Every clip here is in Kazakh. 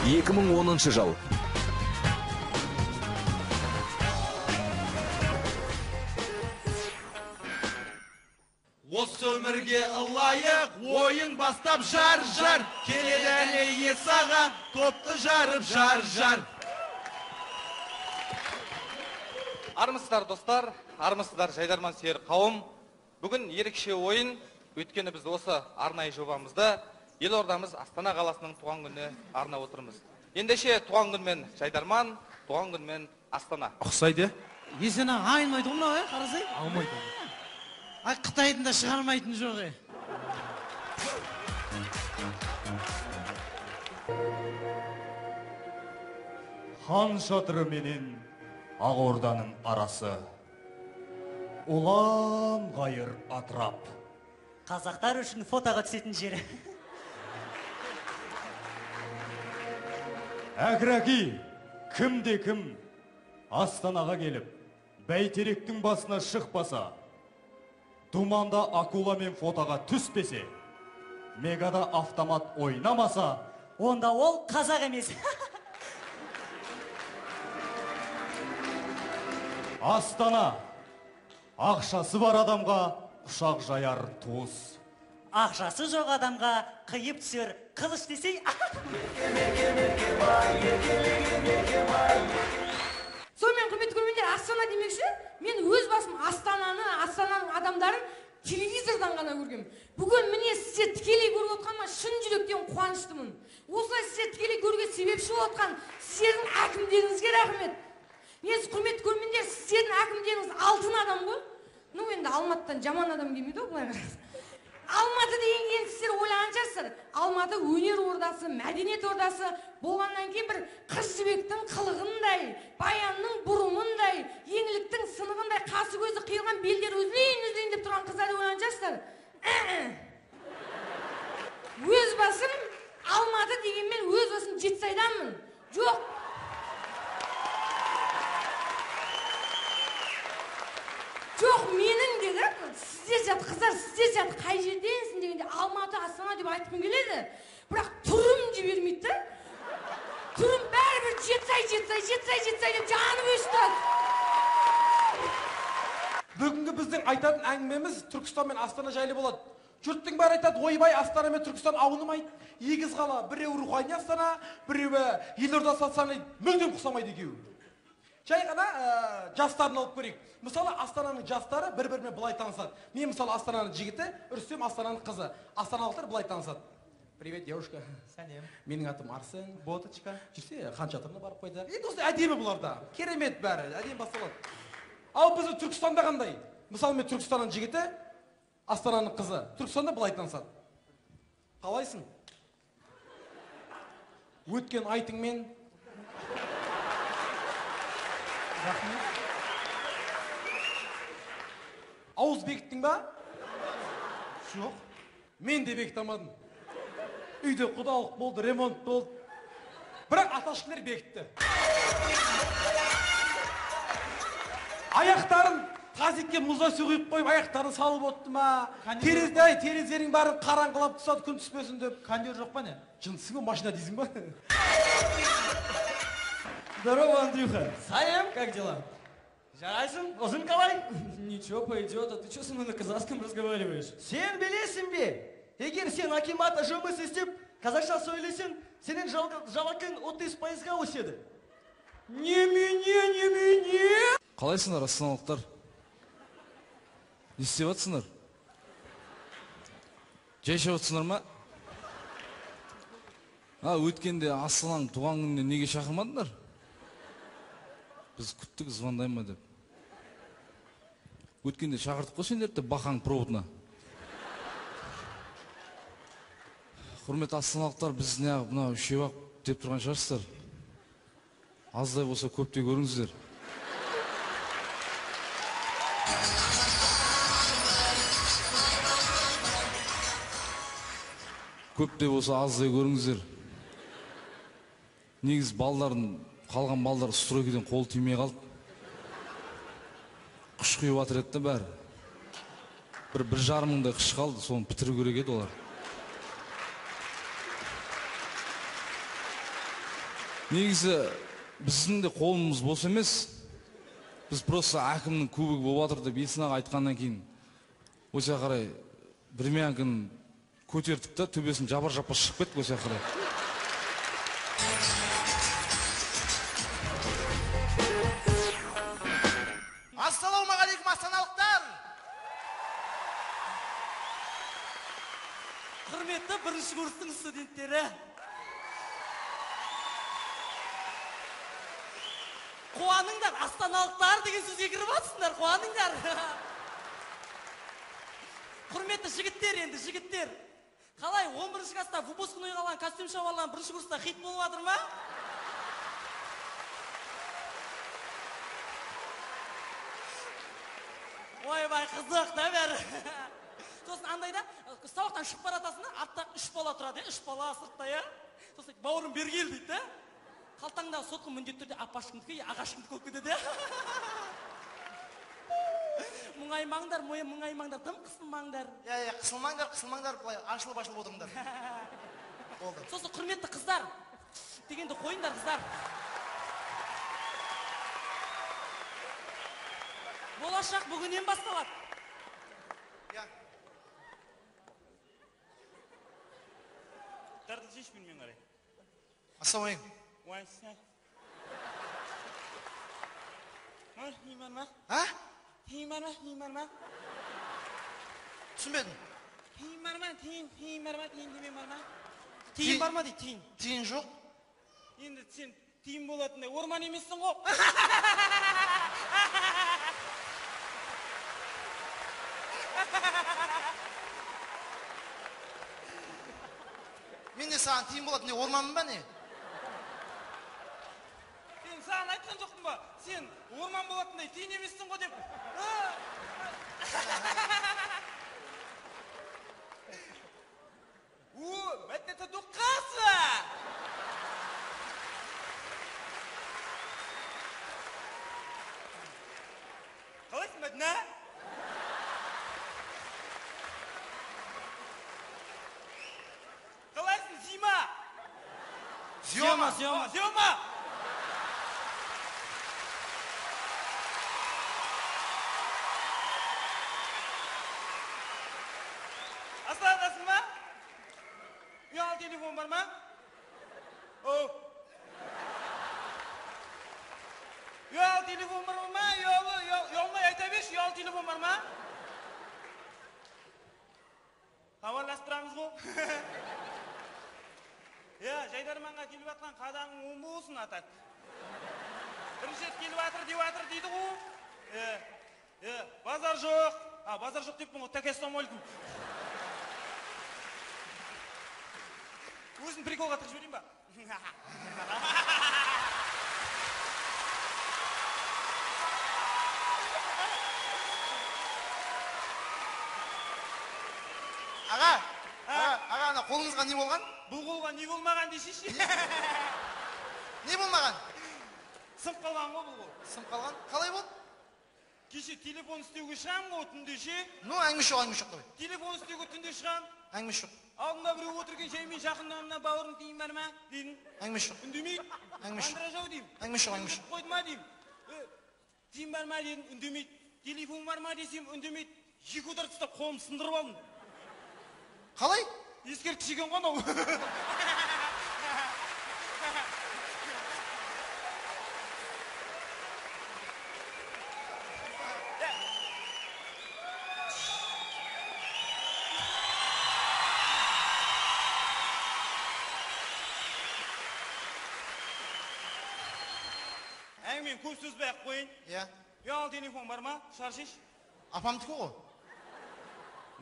2010 жыл. Осы өмірге ылайық, ойын бастап жар-жар, келеді әле есаға, топты жарып жар-жар. Армысыздар достар, армысыздар жайдарман сүйер қауым. Бүгін ерекше ойын, өткені біз осы арнайы жобамызды елордамыз Астана қаласының туған күніне арнап отырмыз. Ендеше туған күнмен жайдарман, туған күнмен Астана. Ұқсайды? Есені айнымайды ғымна, қарасай? Алмайды. Ай, Қытайдың да шығармайтын жоқ, Хан шатыры менен Ақ Орданың арасы, ұлан ғайыр атырап. Қазақтар үшін фотоға түсетін жері. Әкірәки, кімде-кім Астанаға келіп, бәйтеректің басына шықпаса, думанда акуламен фотоға түспесе, мегада автомат ойнамаса, онда ол қазақ емес. Астана, ақшасы бар адамға құшақ жаяр туыс. Ақшасы жоқ адамға қиып түсер қылыш десей. Сонымен құрметті көрермендер, Астана демекші, мен өз басым Астананың адамдарын телевизордан ғана көргем. Бүгін міне сіздер тікелей көріп отқаныма шын жүректен қуаныштымын. Осылай сіздер тікелей көруге себепші болып отқан сіздердің әкімдеріңізге рахмет. Мен құрметті көрермендер, сіздердің әкімдеріңіз алтын адам ғой. Ну енді Алматыдан жаман адам келмейді ғой, былай қарасаң. Алматы деген кейін сіздер ойлаған шығарсыздар. Алматы өнер ордасы, мәдениет ордасы болғаннан кейін бір қыз жібектің қылығындай, баянның бұрымындай, еңліктің сынығындай, қасы көзі қиылған белдер үзлейін деп тұрған қыздар ойлаған шығарсыздар. Өз басым Алматы дегенмен өз басым Жетісайданмын. Жоқ. Жоқ, менің деді, сіздер жат қыздар, сіздер жат қай жерденсің дегенде Алматы, Астана деп айтқым келеді. Бірақ түрім жібермейді. Түрім бәрібір Жетісай деп жанып өшті. Бүгінгі біздің айтатын әңгімеміз Түркістан мен Астана жайлы болады. Жұрттың бәрі айтады, ойбай, Астана мен Түркістан ауынымайды. Егіз қала, біреу рухани Астана, біреуі елорда санайды. Мүлдем ұқсамайды екеуі. Жай ғана жастарын алып көрейік. Мысалы, Астананың жастары бір-бірімен былай танысады. Мен мысалы Астананың жігіті, Үрсем Астананың қызы. Астаналықтар былай танысады. Привет, девушка. Сәлем. Менің атым Арсен. Боточка. Жүрсе, хан шатырына барып қойды. Енді осы әдемі бұларда. Керемет бәрі, әдемі басталады. Ал біздің Түркістанда қандай? Мысалы, мен Түркістанның жігіті, Астананың қызы. Түркістанда былай танысады. Қалайсың? Өткен айтыңмен ауыз бекіттің ба? Жоқ. Мен де бекітамадым. Үйде құдалық болды, ремонт болды. Бірақ аташкілер бекітті. Аяқтарын тазикке мұзда су құйып қойып, аяқтарын салып отты ма? Терезерің барын қараңғылап түсады, күн түспесін деп. Кондер жоқ па не? Жынсың ба, машина дейсің ба? Здорово, Андрюха. Сәлем, как дела? Жарайсың, өзің қалай? Ничего, пойдет, а ты что со мной на казахском разговариваешь? Сен білесің бе? Егер сен акиматта жұмыс істеп, қазақша сөйлесең, сенің жалақың 30%-ға өседі. Немене. Қалайсыңдар, астаналықтар? Не істеп жатсыңдар? Жай ішіп жатсыңдар ма? Өткенде Астананың туған күніне неге шақырмадыңдар? Біз күттік, звондай ма деп. Өткенде шақырдық қой сендерді Бақаң проводына. Құрметті астаналықтар, біз мына үшеу ақ деп тұрған шығарсыздар. Аздай болса көпте көріңіздер. Көпте болса аздай көріңіздер. Негіз қалған балдар стройкеден қол тимей қалды. Қыш құйып атыр етті бәрі. Бір жарым мыңдай қыш қалды, соны бітіру керек еді олар. негізі біздің де қолымыз бос емес. Біз просто әкімнің кубогы болып жатыр деп Есін аға айтқаннан кейін осы қарай бірмянкін көтертіп та төбесін жапар-жапар шығып кеттік осы қарай. Ассалаумағалейкум, астаналықтар! Құрметті бірінші курстың студенттері. Қуаныңдар, астаналықтар деген сөзге кіріп атсыңдар, қуаныңдар. Құрметті жігіттер енді, жігіттер. Қалай, 11-ші класста выпускной қалған костюм шабалған бірінші курста хит болып жатыр ма? Ойбай, қызық да бәрі. Сосын андайда, сабақтан шығып баратасың да, артта 3 бала тұрады, 3 бала сыртта, я. Сосын бауырым бері кел дейді. Қалтаңдағы сотқы міндетті түрде апашқындікі, ағашқындікі болып кетеді. Мұңаймаңдар, мұңаймаңдар, тым қысылмаңдар. Қысылмаңдар, бұлай ашылып отырыңдар. Болды. Сосын құрметті қыздар, дегенді қойыңдар қыздар. Болашақ бүгіннен басталады. Дарды жеш білмен қарай. Ассалаумағалейкум. Уайсы. Тиын бар ма? А? Тиын бар ма? Тиын бар ма? Түсінбедім. Тиын бар ма? Тиын бар ма? Тиын демен бар ма? Тиын бар ма дейді, тиын. Тиын жоқ. Енді сен тиын болатындай орман емессің ғой. Мен де саған тиын болатындай орманмын ба не? Сен саған айтқан жоқпын ба? Сен орман болатындай тиын емессің ғой деп. Мәтті тұққасы! Қалайсың Мәдіна? Қалайсың Зима? Зиома. Зиома! Астанадасың ба? Ұялы телефон бар ма? Ұялы телефон бар ма? Ұялмай айта берші, ұялы телефон бар ма? Хабарласып тұрамыз ғой. Жайдарманға келіп атқан қадамың оң болсын атат. Бірінші рет келіп атыр дейді ғой. Базар жоқ. Базар жоқ деппін ғой, тәке ассалаумағалейкум. Өзін приколға тығып жіберейін ба? Аға, ана қолыңызға не болған? Бұл қолға не болмаған дейсінші? Не болмаған? Сынып қалған ғой бұл қол. Сынып қалған? Қалай болды? Кеше телефон істеуге шығам ғой түнде ше. Әңгіме жоқ қой. Телефон істеуге түнде шығам. Әңгіме жоқ. Алдында біреу отырген шаймен жақындауымда бауырым тиын бар ма? Дейін. Әңгіме жоқ. Үндемейді. Андыра жау деймін. Әңгіме жоқ. Қойды ма деймін. Тиын бар ма дейін, үндемейді. Телефон бар ма десем, үндемейді. Екі удар тастап қолым сындырып алдым. Қалай? Ескерткіш екен ғой анау. Әңгімен көп сөз бәк қойын. Ұялы телефон бар ма? Шаршиш. Апамдікі ғой.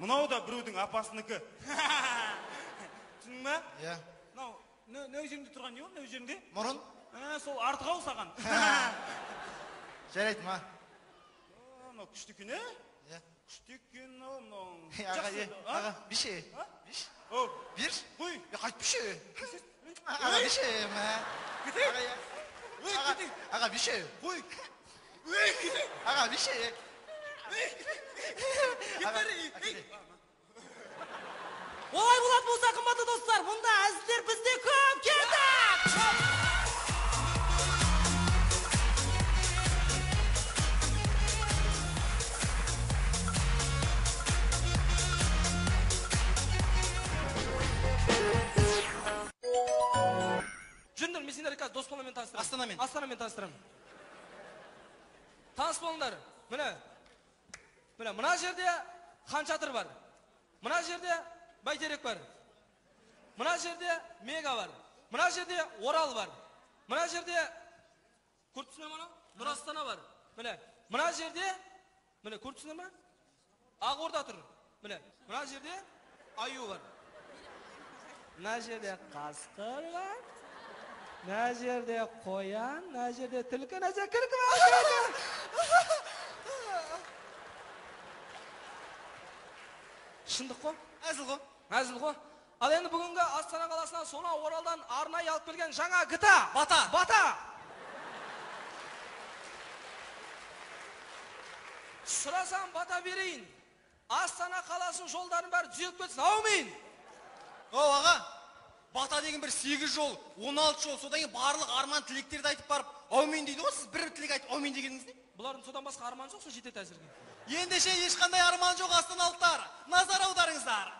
Мынау да біреудің апасыныкі. Түсінің ма? Мынау, нәу жерінде тұрған не ол, нәу жерінде? Мұрын? Сол артық ау саған. Жарайды ма? Мынау күшті екен, ә? Күшті екен, мынау. Аға, біше. Биш? Бір? Қой. Қайт біше. Аға, біше, мә. Аға, біше. Қой. Аға, біше. Олай болады болса, қымбатты достар, мұнда әзілдер бізде көп келді! Астанамен таныстырамын. Таныс болыңдар. Мына жерде Хан Шатыр бар. Мына жерде Бәйтерек бар. Мына жерде Мега бар. Мына жерде Орал бар. Мына жерде көрдіңіздер ме? Нұр Астана бар. Мына жерде көрдіңіздер ме? Ақорда тұр. Мына жерде Аю бар. Мына жерде қасқыр бар. Мына жерде қоян, мына жерде түлкі, мына жерде күлкі бар. Шындық қой? Әзіл қой. Ал енді бүгінгі Астана қаласынан сонау Оралдан арнайы алып келген жаңа гыта. Бата. Сұрасам бата берейін. Астана қаласының жолдарын бәрі түзеліп кетсін. Аумин. Аға, бата деген бір 8 жол, 16 жол, содан кейін барлық арман тілектерді айтып барып, аумин дейді ғой, сіз бір тілек айтып аумин дегеніңіз не? Бұлардың содан басқа арман жоқ, сол жетеді әзірге. Ендеше ешқандай арман жоқ астаналықтар. Назар аударыңыздар.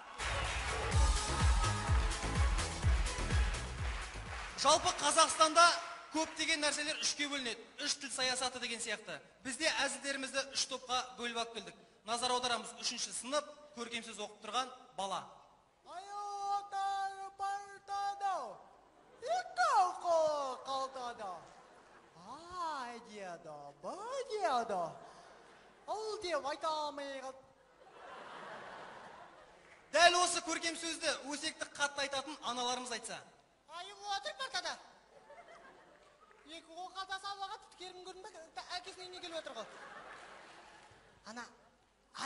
Жалпы Қазақстанда көптеген нәрселер үшке бөлінеді. Үш тіл саясаты деген сияқты. Бізде әзілдерімізді үш топқа бөліп алып келдік. Назар аударамыз 3-ші сынып, көркемсіз оқып тұрған бала. Дәл осы көркем сөзді өсекті қатты айтатын аналарымыз айтса. Отыр партада. Екі қол қалтасы алуға түткерім көрдің бе? Әкесінің үйіне келіп отыр ғой. Ана,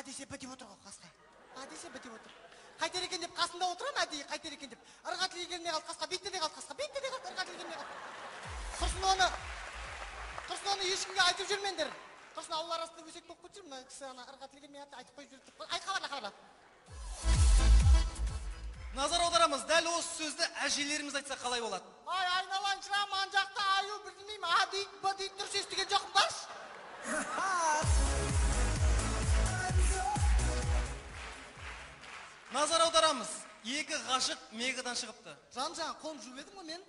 десе бітеп отыр ғой қасқа. Десе бітеп отыр. Қайтер екен деп қасында отырам, әдейі қайтер екен деп. Ырға тілге келмей қалды қасқа, бетте де қалды қасқа, бетте де қалды, ырға тілге келмей қалды. Құрсын оны ешкімге айтып жүрмендер. Құрсын ауыл арасында өсек болып кетіп жүр, мына кісі ана ырға тілге келмей айтып қойып жүрді. Айт хабарла. Назар аударамыз, дәл осы сөзді әжелеріміз айтса қалай болады? Айналайын шыра, ман жақта аю білдімеймін, дейт, б дейт, дұрыс естіген жоқпын барш. Назар аударамыз, екі ғашық Мегадан шығыпты. Жаңа қолым жуып едім ғой мен.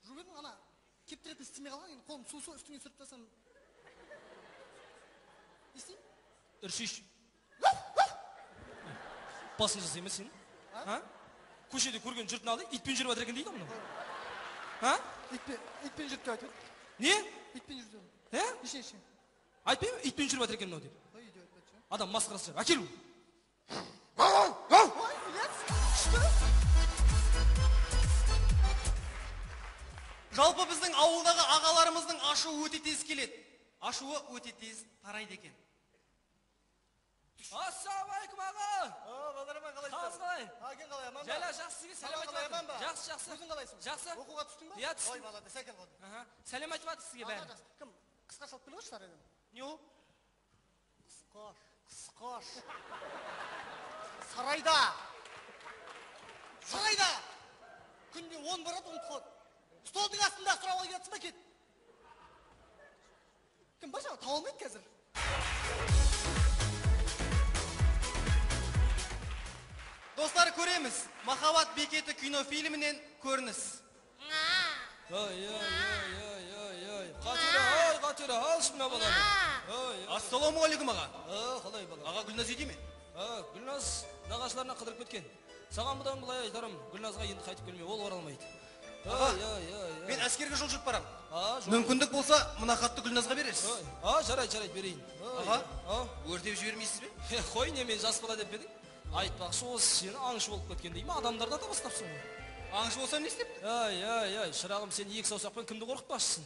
Жуып едім, ана кептіретін істемей қалған, қолым су үстіңе сүріп тасам. Естейм? Үршиш. Басын жасай ма сен? Көшеде көрген жұртын алды, итпен жүріп жатыр екен дейді мұны. Итпен жүріп деп айтып. Не? Итпен жүріп деп. Еше. Айтпаймын, итпен жүріп жатыр екен мынау деп. Адам масқарасы. Әкелу. Жалпы біздің ауылдағы ағаларымыздың ашуы өте тез келеді. Ашуы өте тез тарайды екен. Ассалаумалейкум аға. Бағдарама қалайсың? Қалыңыз қалай? Кен қалай, аман ба? Жайла, жақсы сізге сәлем айтып жатыр. Жақсы. Өзің қалайсың? Жақсы. Оқуға түстің ба? Иә, түстім. Ой, балады, сәкен қалды. Сәлем айтып жатыр сізге бәрі. Кім? Қысқа шалып келіп отыршы сарайдан. Не ол? Қысқаш. Сарайда. Күнде 10 барады, 10 тұқыт. Столдың астында сұрап алып жатсың ба кет? Кім ба жаңа тауа алмайды қазір? Достар, көреміз. Махаббат бекеті кинофильмінен көрініс. Қатыра, алшы мына баланы. Ассалаумағалейкум аға. Қалай бала? Аға Гүлназ үйде ме? Гүлназ нағашыларына қыдырып кеткен. Саған бұдан былай айтарым, Гүлназға енді қайтып келмей, ол оралмайды. Мен әскерге жол жүріп барам. Мүмкіндік болса, мына хатты Гүлназға бересіз. Жарайды, берейін. Аға, өртеп жібермейсіз бе? Қой, не мен жас бала деп бедің? Айтпақшы, осы сені аңшы болып кеткен дей ма, адамдарда да бастапсың ғой. Аңшы болсам не істеп? Шырағым, сен екі саусақпен кімді қорқытпақшысың?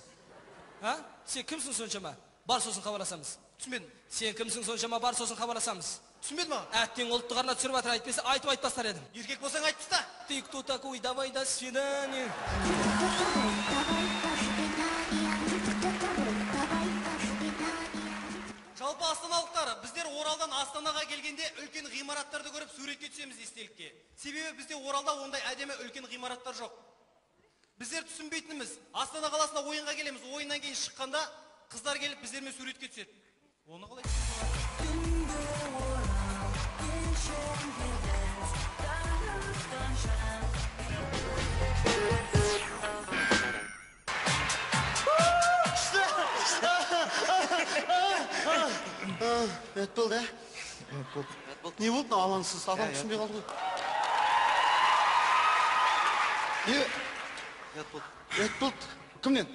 Сен кімсің соншама? Бар сосын хабарласамыз. Түсінбедім. Сен кімсің соншама? Бар сосын хабарласамыз. Түсінбедім аға. Әттең ұлтты қарына түсіріп жатыр, айтпесе айтып тастар едім. Еркек болсаң айтпыс та. Ты кто такой? Давай до свидания. Жалпы астаналықтар, біздер Оралдан Астанаға келгенде үлкен ғимараттарды көріп суретке түсеміз естелікке. Себебі бізде Оралда ондай әдемі үлкен ғимараттар жоқ. Біздер түсінбейтініміз, Астана қаласына ойынға келеміз, ойыннан кейін шыққанда қыздар келіп біздермен суретке түседі. Оны қалай? болды, не болды мынау алаңсыз, адам түсінбей қалды ғой. Ұят болды. Кімнен?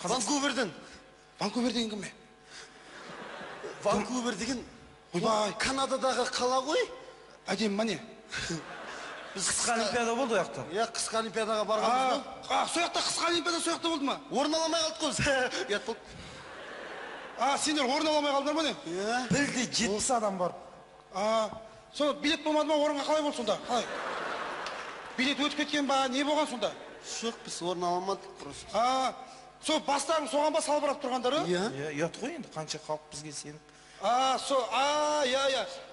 Ванкуверден. Ванкувер деген кім? Ванкувер деген ойбай, Канададағы қала ғой. әдемі мане. Қысқы олимпиада болды о жақта. Иә, қысқы олимпиадаға барғанбыз ғой. Сол жақта қысқы олимпиада сол жақта болды ма? Орын аламай қалдық қой. Ұят болды. Сендер орын аламай қалдыңдар ма не? Білді 70 адам бар. Сол билет болмады ма, орынға қалай болды сонда? Қалай? Билет өтіп кеткен ба, не болған сонда? Жоқ, біз орын аламадық просто. Сол бастарын соған ба салбырап тұрғандары? Иә, ұят қой енді, қанша халық бізге сеніп. Иә.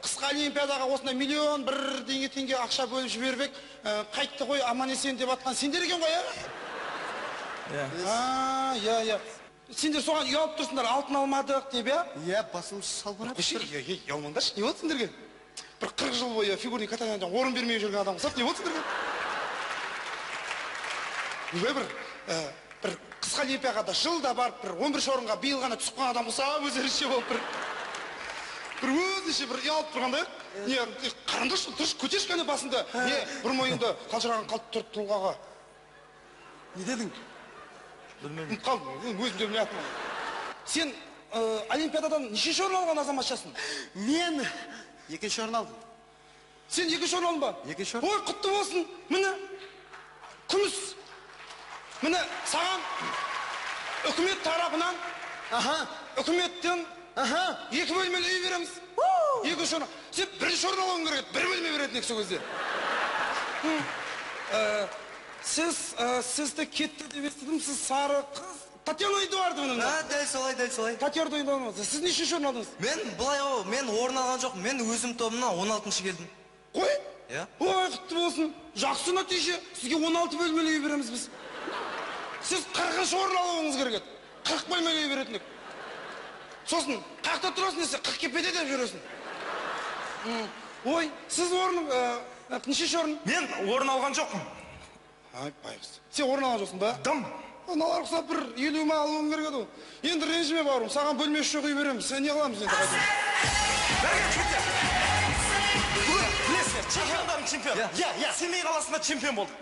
Қысқы олимпиадаға осындай миллион бір теңге ақша бөліп жібербек, қайтты ғой, аман есен деп атқан сендер екен ғой, иә? Сендер соған ұялып тұрсыңдар, алтын алмадық деп, иә? Иә, басымыз салбырап. Ұялмаңдаршы, не болды сендерге? Бір 40 жыл бойы фигурный катаниядан орын бермей жүрген адам ұқсап, не болды сендерге? Бір қысқы олимпиадада жылда барып, бір 11 орынға биыл ғана түсіп қалған адам ұқсап, өздерінше болып бір өзінше бір ұялып тұрғанда, не, қарындыршы, тұршы, көтерші кәне басында, не, бір мойынды қалжыраған қалып тұрып тұлғаға. Не дедің? Білмедім. Қалдым, өзім де білмейтін. Сен олимпиададан нешінші орын алған азаматшасың? Мен екінші орын алдым. Сен екінші орын алдың ба? Екінші орын. Ой, құтты болсын. Міне, күміс. Міне, саған үкімет тарапынан, үкіметтен 2 бөлмелі үй береміз. Екінші орын. Сен бірінші орын алуың керек, 1 бөлме беретін ек сол кезде. Сізді кетті деп естідім, сіз сары қыз. Татьяна Эдуардовна. Дәл солай. Татьяна Эдуардовна, сіз нешінші орын алдыңыз? Мен орын алған жоқ, мен өзім тобымнан 16-шы келдім. Қой? Иә. Ой, құтты болсын. Жақсы нәтиже. Сізге 16 бөлмелі үй береміз біз. Сіз 40-шы орын алуыңыз керек еді. 40 бөлмелі үй беретін ек. Сосын, қақта тұрасың десе, 40 кепеде деп жүресің. Ой, сіз орын, нешінші орын? Мен орын алған жоқпын. Байғыз. Сен орын алған жоқсың ба? Дым. Налар құсап бір 50 ма алуың керек еді. Енді ренжіме бауырым, саған бөлмесі жоқ үй береміз. Сен не қыламыз енді қайтеміз? Білесіңдер, чемпиондардың чемпионы. Семей қаласында чемпион болды.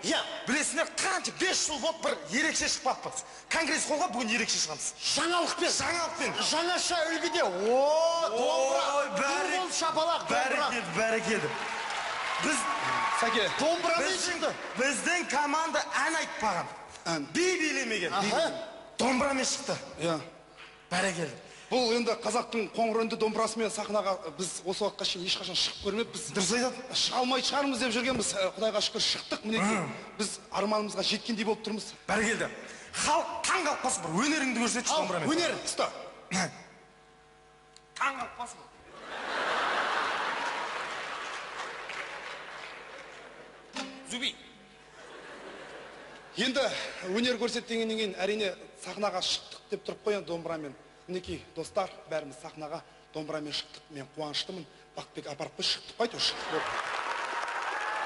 Білесіңдер, қанша 5 жыл болды бір ерекше шықпаппыз. Конгресс қолға бүгін ерекше шығамыз. Жаңалықпен. Жаңаша үлгіде. Домбыра. Шапалақ. Бәрекелді. Біз, Сәке, домбырамен шықты. Біздің команда ән айтпаған. Би билемеген. Домбырамен шықты. Бәрекелді. Бұл енді қазақтың қоңыр үнді домбырасымен сахнаға біз осы уақытқа шейін ешқашан шығып көрмеп, біз дұрыс айтады. Шыға алмай шығармыз деп жүргенбіз. Құдайға шүкір шықтық, мінекей. Біз арманымызға жеткендей болып тұрмыз. Бәрекелді. Халық таң қалып қалсын, бір өнеріңді көрсетші домбырамен. Өнер, ұста. Таң қалып қалсын. Зуби. Енді өнер көрсеттіңнен кейін әрине сахнаға шықтық деп тұрып қоян домбырамен. Мінекей, достар, бәріміз сахнаға домбырамен шықтық. Мен қуаныштымын. Бақытбек апарып біз шықтық қайты шықтық.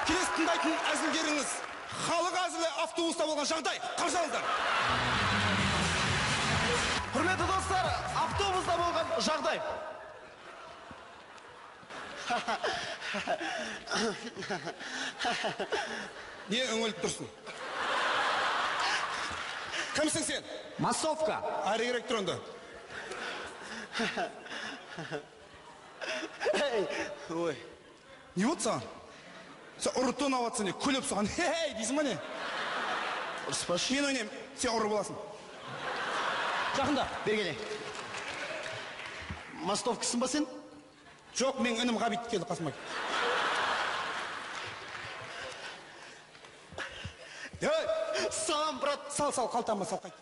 Келесі тыңдайтын әзілдеріңіз халық әзілі автобуста болған жағдай. Қаржаңыздар. Құрметті достар, автобуста болған жағдай. Не өңіліп тұрсың? Кімсің сен? Массовка. Әрі керек тұр онда. Ой. Не болды саған? Сен ұрыттон аватсың не? Күліп саған. Хей, дейсің ба не? Ұрыспашы. Мен ойнайым, сен ұры боласың. Жақында, бергене. Мастовкасың ба сен? Жоқ, мен інім Ғабит келді қасыма. Салам, брат. Сал, қалтама сал қайт.